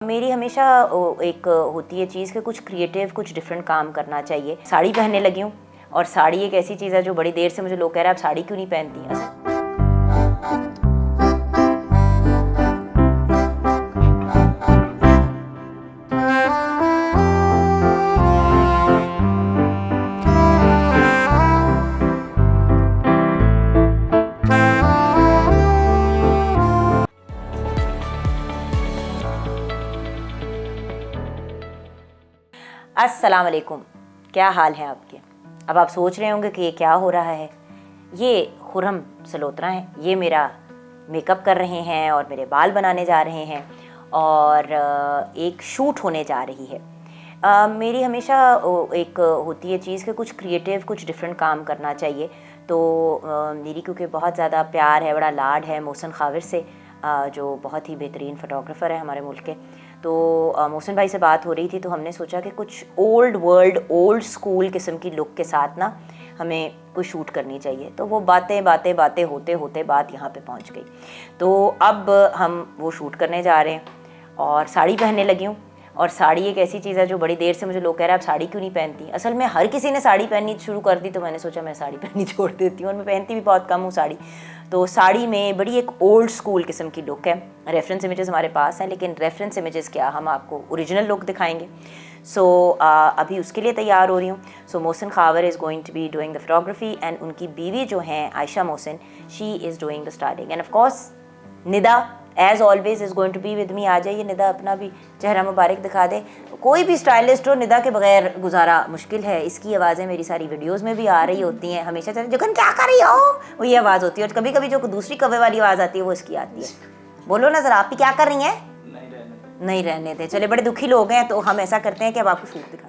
मेरी हमेशा एक होती है चीज़ कि कुछ क्रिएटिव कुछ डिफरेंट काम करना चाहिए। साड़ी पहनने लगी हूँ और साड़ी एक ऐसी चीज़ है जो बड़ी देर से मुझे लोग कह रहे हैं आप साड़ी क्यों नहीं पहनती। अस्सलाम वालेकुम, क्या हाल है आपके। अब आप सोच रहे होंगे कि ये क्या हो रहा है। ये खुर्रम सलोत्रा हैं, ये मेरा मेकअप कर रहे हैं और मेरे बाल बनाने जा रहे हैं और एक शूट होने जा रही है। मेरी हमेशा एक होती है चीज़ कि कुछ क्रिएटिव कुछ डिफरेंट काम करना चाहिए। तो मेरी क्योंकि बहुत ज़्यादा प्यार है, बड़ा लाड है मोहसिन खाविर से, जो बहुत ही बेहतरीन फ़ोटोग्राफ़र है हमारे मुल्क के। तो मोहसिन भाई से बात हो रही थी तो हमने सोचा कि कुछ ओल्ड वर्ल्ड ओल्ड स्कूल किस्म की लुक के साथ ना हमें कुछ शूट करनी चाहिए। तो वो बातें होते होते बात यहाँ पे पहुँच गई। तो अब हम वो शूट करने जा रहे हैं और साड़ी पहनने लगी हूँ। और साड़ी एक ऐसी चीज़ है जो बड़ी देर से मुझे लोग कह रहे हैं आप साड़ी क्यों नहीं पहनती। असल में हर किसी ने साड़ी पहननी शुरू कर दी तो मैंने सोचा मैं साड़ी पहननी छोड़ देती हूँ और मैं पहनती भी बहुत कम हूँ साड़ी। तो साड़ी में बड़ी एक ओल्ड स्कूल किस्म की लुक है। रेफरेंस इमेजेस हमारे पास हैं लेकिन रेफरेंस इमेजेस क्या, हम आपको ओरिजिनल लुक दिखाएंगे। सो अभी उसके लिए तैयार हो रही हूँ। So Mohsin Khawar is going to be doing the photography and उनकी बीवी जो हैं Ayesha Mohsin, she is doing the styling and of course Nida as always is going to be with me. आ जाइए निदा, अपना भी चेहरा मुबारक दिखा दे। कोई भी स्टाइलिस्ट हो, निदा के बगैर गुजारा मुश्किल है। इसकी आवाज़ें मेरी सारी वीडियोस में भी आ रही होती हैं हमेशा। जगन क्या कर रही हो, वो ये आवाज़ होती है। और कभी कभी जो दूसरी कव्वे वाली आवाज़ आती है वो इसकी आती है। बोलो ना ज़रा, आप भी क्या कर रही हैं। नहीं रहने दे। चले, बड़े दुखी लोग हैं तो हम ऐसा करते हैं कि अब आपको शूट दिखाते हैं।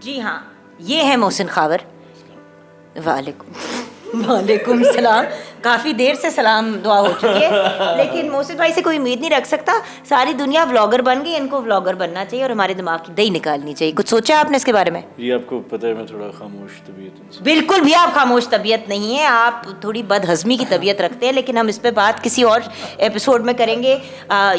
जी हाँ, ये है मोहसिन खावर। वालेकुम सलाम। काफ़ी देर से सलाम दुआ हो चुकी है लेकिन मोहसिन भाई से कोई उम्मीद नहीं रख सकता। सारी दुनिया व्लॉगर बन गई, इनको व्लॉगर बनना चाहिए और हमारे दिमाग की दही निकालनी चाहिए। कुछ सोचा आपने इसके बारे में? ये आपको पता है मैं थोड़ा खामोश तबीयत हूँ। बिल्कुल भी आप खामोश तबीयत नहीं है, आप थोड़ी बदहज़मी की तबीयत रखते हैं। लेकिन हम इस पर बात किसी और एपिसोड में करेंगे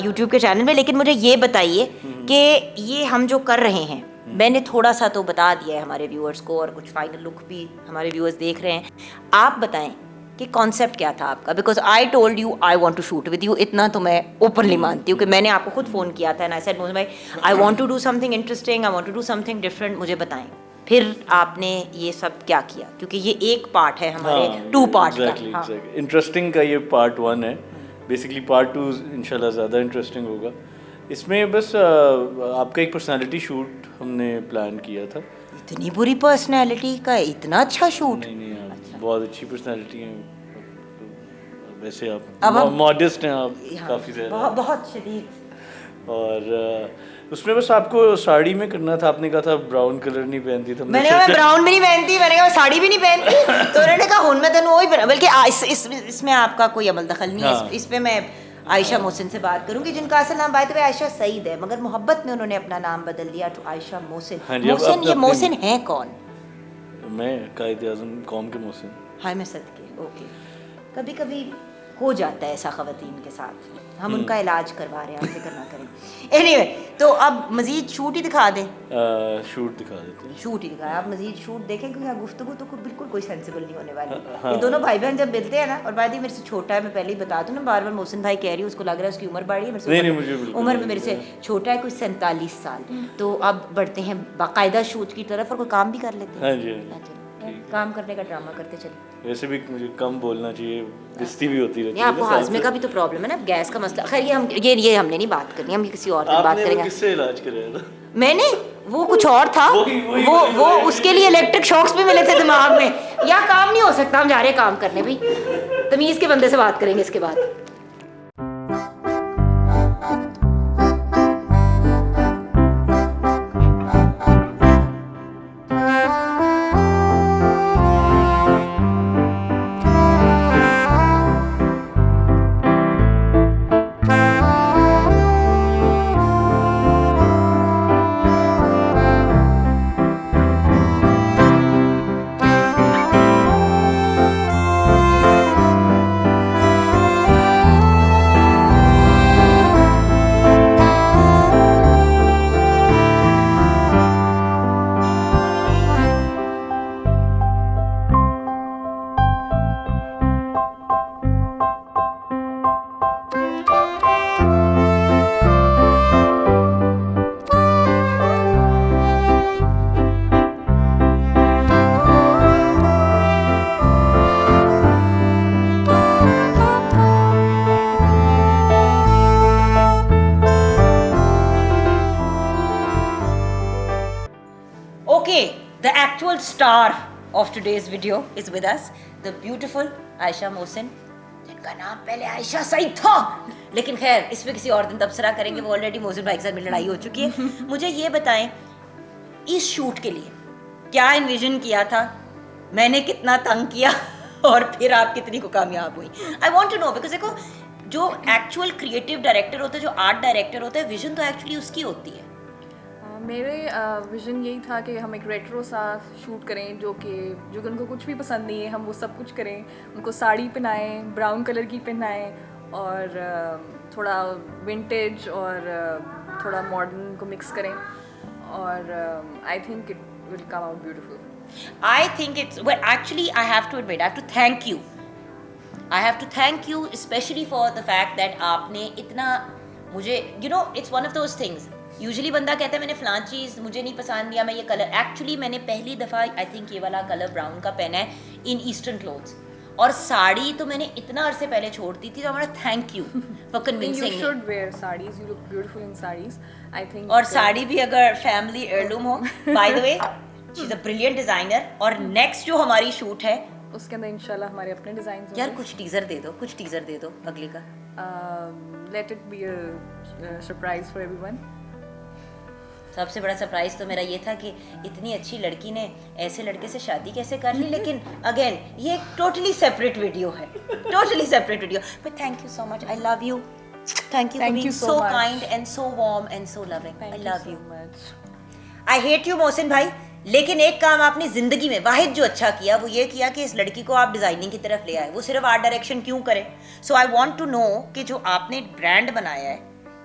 यूट्यूब के चैनल में। लेकिन मुझे ये बताइए कि ये हम जो कर रहे हैं, मैंने थोड़ा सा तो बता दिया है हमारे व्यूअर्स को और कुछ फाइनल लुक भी हमारे व्यूअर्स देख रहे हैं। आप बताएं कि कॉन्सेप्ट क्या था आपका। Because I told you I want to shoot with you, इतना तो मैं ओपनली मानती हूँ कि मैंने आपको खुद फ़ोन किया था and I said Mohsin bhai I want to do something interesting, I want to do something different, मुझे बताएं। फिर आपने ये सब क्या किया, क्योंकि ये एक पार्ट है हमारे 2 पार्ट का। इंटरेस्टिंग का ये पार्ट 1 है। बेसिकली पार्ट 2 इंशाल्लाह ज़्यादा इंटरेस्टिंग होगा। इसमें बस आपका एक पर्सनालिटी शूट हमने प्लान किया था। इतनी बुरी पर्सनैलिटी का इतना अच्छा शूट? नहीं अच्छा। बहुत अच्छी पर्सनैलिटी है वैसे। आप मॉडेस्ट हैं, आप काफ़ी ज़्यादा बहुत शदीद। और उसमें बस आपको साड़ी में करना था। आपने कहा था ब्राउन कलर नहीं पहनती था। मैंने कहा मैं ब्राउन भी नहीं पहनती, मैंने कहा साड़ी भी नहीं पहनती तो उन्होंने कहा हुन मैं तेनू वही पहना। बल्कि इसमें आपका कोई अमल दखल नहीं है। इस पे मैं आयशा मोहसिन से बात करूंगी, जिनका असल नाम by the way Ayesha Saeed है, मगर मोहब्बत में उन्होंने अपना नाम बदल दिया तो आयशा मोहसिन। मोहसिन, ये मोहसिन है कौन? मैं कायद आज़म कौम के मोहसिन। हाय मैं सदके। ओके, कभी कभी हो जाता है ऐसा ख़वातीन के साथ, हम उनका इलाज करवा रहे हैं, आप फिक्र ना करें। एनीवे, तो अब मज़ीद शूट ही दिखा दें। शूट दिखा देते हैं। शूट ही दिखाया, आप मज़ीद शूट देखें क्योंकि गुफ्तगू तो बिल्कुल कोई सेंसिबल नहीं होने वाली। ये दोनों भाई बहन जब मिलते हैं ना, और बाद ही मेरे से छोटा है, मैं पहले ही बता दूँ ना, बार बार मोहसिन भाई कह रही हूँ, उसको लग रहा है उसकी उम्र बढ़ी है। मेरे से उम्र में मेरे से छोटा है, कुछ 47 साल। तो अब बढ़ते हैं बाकायदा शूट की तरफ और कोई काम भी कर लेते हैं। काम करने का ड्रामा करते चले। वैसे भी मुझे कम बोलना चाहिए, बेइज्जती भी होती रहती है। आपको हाजमे का भी तो प्रॉब्लम है ना, गैस का मसला। खैर ये हमने नहीं बात करनी, हम किसी और बात करेंगे। किससे इलाज कराया था? मैंने वो कुछ और था। वो उसके लिए इलेक्ट्रिक शॉक्स भी मिले थे दिमाग में। या काम नहीं हो सकता, हम जा रहे हैं काम करने। भाई तमीज़ के बंदे से बात करेंगे इसके बाद। Bollywood star of today's video is with us, the beautiful Aisha Mohsin, जिनका नाम पहले आयशा सईद था, लेकिन खैर इस पे किसी और दिन तबसरा करेंगे, वो ऑलरेडी मोहसिन भाई के साथ में लड़ाई हो चुकी है। मुझे ये बताएं, इस शूट के लिए क्या इन्विजन किया था, मैंने कितना तंग किया और फिर आप कितनी को कामयाब हुई? I want to know, because देखो जो एक्चुअल क्रिएटिव डायरेक्टर होता है, जो आर्ट डायरेक्टर होता है, विजन तो एक्चुअली उसकी होती है। मेरे विज़न यही था कि हम एक रेट्रो सा शूट करें, जो उनको कुछ भी पसंद नहीं है हम वो सब कुछ करें, उनको साड़ी पहनाएं, ब्राउन कलर की पहनाएं और थोड़ा विंटेज और थोड़ा मॉडर्न को मिक्स करें और I think it will come out beautiful. I think it's, well, actually, I have to admit, I have to thank you. I have to thank you, especially for the fact that आपने इतना मुझे, you know, it's one of those things. Usually बंदा कहता है मैंने फलां चीज़ मुझे नहीं पसंद या मैं ये कलर, एक्चुअली मैंने पहली दफ़ा आई थिंक ये वाला कलर ब्राउन का पहना है इन ईस्टर्न क्लोथ्स, और साड़ी तो मैंने इतना अरसे पहले छोड़ दी थी, तो हमारा thank you for convincing me. You should wear sarees, you look beautiful in sarees, I think। और साड़ी भी अगर फैमिली हेirloom हो, bye the way she is a brilliant designer. और नेक्स्ट जो हमारी शूट है उसके अंदर इंशाल्लाह हमारे अपने डिजाइन होंगे। यार कुछ टीजर दे दो, कुछ टीजर दे दो अगली का। Let it be a surprise for everyone. सबसे बड़ा सरप्राइज तो मेरा ये था कि इतनी अच्छी लड़की ने ऐसे लड़के से शादी कैसे कर ली, लेकिन अगेन ये एक टोटली सेपरेट वीडियो है, totally separate video. But thank you so much, I love you, thank you for being so kind and so warm and so loving, I love you. I hate you Mohsin भाई, लेकिन एक काम आपने जिंदगी में वाहिद जो अच्छा किया वो ये किया कि इस लड़की को आप डिजाइनिंग की तरफ ले आए, वो सिर्फ आर्ट डायरेक्शन क्यों करे। सो आई वांट टू नो कि जो आपने ब्रांड बनाया है,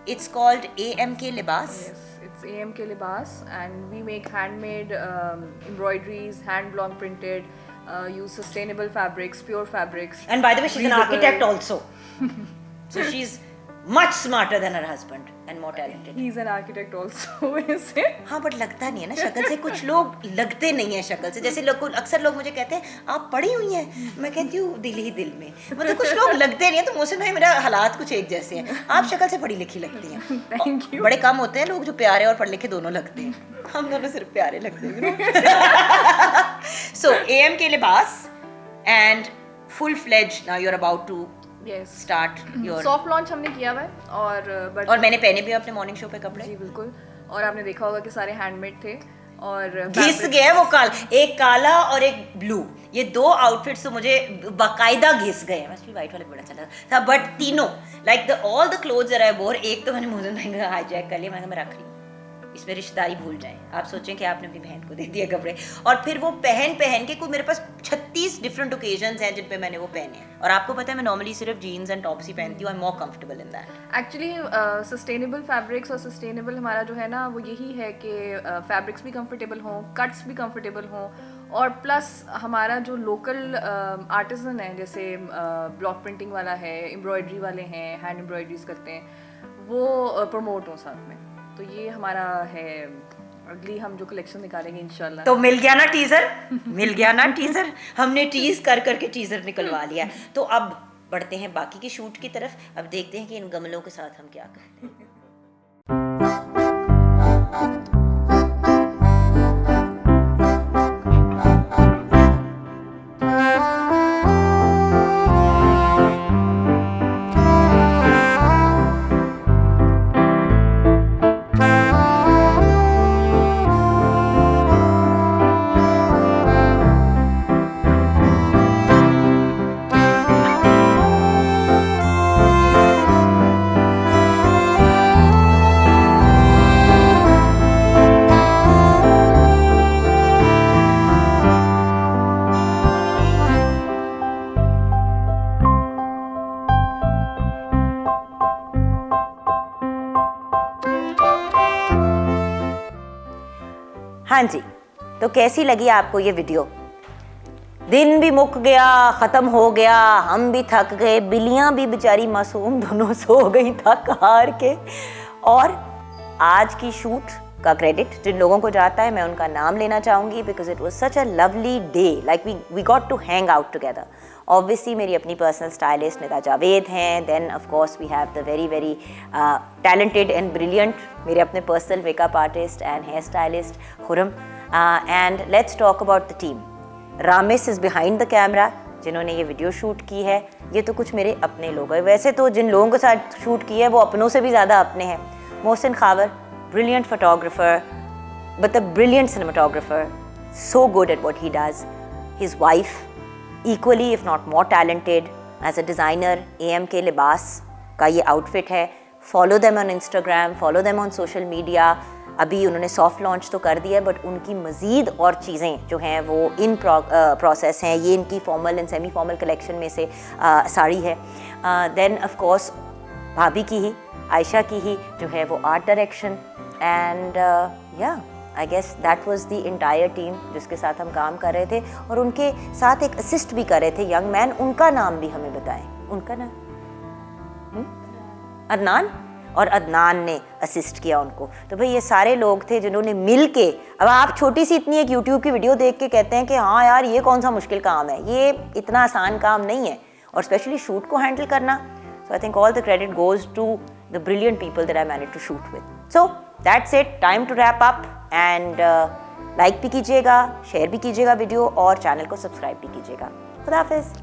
इट्स कॉल्ड AMK लिबास। It's AMK Libas and we make handmade embroideries, hand block printed, use sustainable fabrics, pure fabrics. And by the way, she's an architect also. So she's much smarter than her husband and more talented. He's an architect also, वैसे। हाँ, but लगता नहीं है ना शक्ल से, कुछ लोग लगते नहीं है शक्ल से। जैसे लोग, अक्सर लोग मुझे कहते हैं आप पढ़ी हुई हैं, मैं कहती हूँ दिल ही दिल में, मतलब कुछ लोग लगते नहीं है। तो मोहसिन भाई मेरा हालात कुछ एक जैसे हैं, आप शक्ल से पढ़ी लिखी लगती हैं। Thank you. बड़े कम होते हैं लोग जो प्यारे और पढ़े लिखे दोनों लगते हैं, हम दोनों सिर्फ प्यारे लगते हैं। So AMK लिबास and full fledged now you're about to Yes. start your Soft launch हमने किया हुआ है और मैंने पहने भी अपने मॉर्निंग शो पे कपड़े। जी बिल्कुल, और आपने देखा होगा कि सारे हैंडमेड थे और घिस गए वो एक काला और एक ब्लू, ये दो आउटफिट्स तो मुझे बाकायदा घिस गए। मस्ट बी वाइट वाले बड़ा चला था, बट तीनों like the all the clothes that I वोर, एक तो मैंने मोहसिन भाई का हाईजैक कर लिया, मैं रख रही हूँ, इसमें रिश्तेदारी भूल जाएं। आप सोचें कि आपने अपनी बहन को दे दिए कपड़े, और फिर वो पहन के कोई मेरे पास 36 डिफरेंट ओकेजन्स हैं जिन पे मैंने वो पहने हैं। और आपको पता है मैं नॉर्मली सिर्फ जीन्स एंड टॉप्स ही पहनती हूँ, I am more comfortable in that. Actually sustainable fabrics और सस्टेनेबल हमारा जो है ना वो यही है कि फैब्रिक्स भी कंफर्टेबल हों, कट्स भी कंफर्टेबल हों, और प्लस हमारा जो लोकल आर्टिसन है, जैसे ब्लॉक प्रिंटिंग वाला है, एम्ब्रॉयडरी वाले हैं, हैंड एम्ब्रॉयडरीज करते हैं, वो प्रमोट हों साथ में। तो ये हमारा है, अगली हम जो कलेक्शन निकालेंगे इंशाल्लाह। तो मिल गया ना टीजर, मिल गया ना टीजर, हमने टीज कर करके टीजर निकलवा लिया। तो अब बढ़ते हैं बाकी की शूट की तरफ, अब देखते हैं कि इन गमलों के साथ हम क्या करते हैं। हाँ जी, तो कैसी लगी आपको ये वीडियो? दिन भी मुक गया, ख़त्म हो गया, हम भी थक गए, बिल्लियाँ भी बेचारी मासूम दोनों सो गई थक हार के। और आज की शूट का क्रेडिट जिन लोगों को जाता है मैं उनका नाम लेना चाहूँगी, because it was such a lovely day, like we got to hang out together. Obviously मेरी अपनी पर्सनल स्टाइलिस्ट निदा जावेद हैं, then of course we have the very very talented and brilliant मेरे अपने personal makeup artist and hair stylist Khurram. And let's talk about the team. Ramis is behind the camera, जिन्होंने ये video shoot की है. ये तो कुछ मेरे अपने लोग हैं. वैसे तो जिन लोगों के साथ शूट की है वो अपनों से भी ज़्यादा अपने हैं. Mohsin Khawar, brilliant photographer, but a brilliant cinematographer, so good at what he does. His wife, equally if not more talented as a designer. AMK लिबास का ये आउटफिट है. Follow them on Instagram, follow them on social media. अभी उन्होंने soft launch तो कर दिया है, बट उनकी मज़ीद और चीज़ें जो हैं वो इन प्रोसेस हैं. ये इनकी formal and semi formal collection में से साड़ी है. देन ऑफ कोर्स भाभी की ही, आयशा की ही जो है वो art direction. And yeah I guess that was the entire team जिसके साथ हम काम कर रहे थे. और उनके साथ एक असिस्ट भी कर रहे थे यंग मैन. उनका नाम भी हमें बताएं. उनका नाम अदनान. और अदनान ने असिस्ट किया उनको. तो भाई ये सारे लोग थे जिन्होंने मिल के. अब आप छोटी सी इतनी एक यूट्यूब की वीडियो देख के कहते हैं कि हाँ यार ये कौन सा मुश्किल काम है. ये इतना आसान काम नहीं है, और स्पेशली शूट को हैंडल करना. So I think all the credit goes to the brilliant people that I manage to shoot with. So that's it, time to wrap up. And like भी कीजिएगा, शेयर भी कीजिएगा वीडियो, और channel को subscribe भी कीजिएगा. खुदा हाफिज़.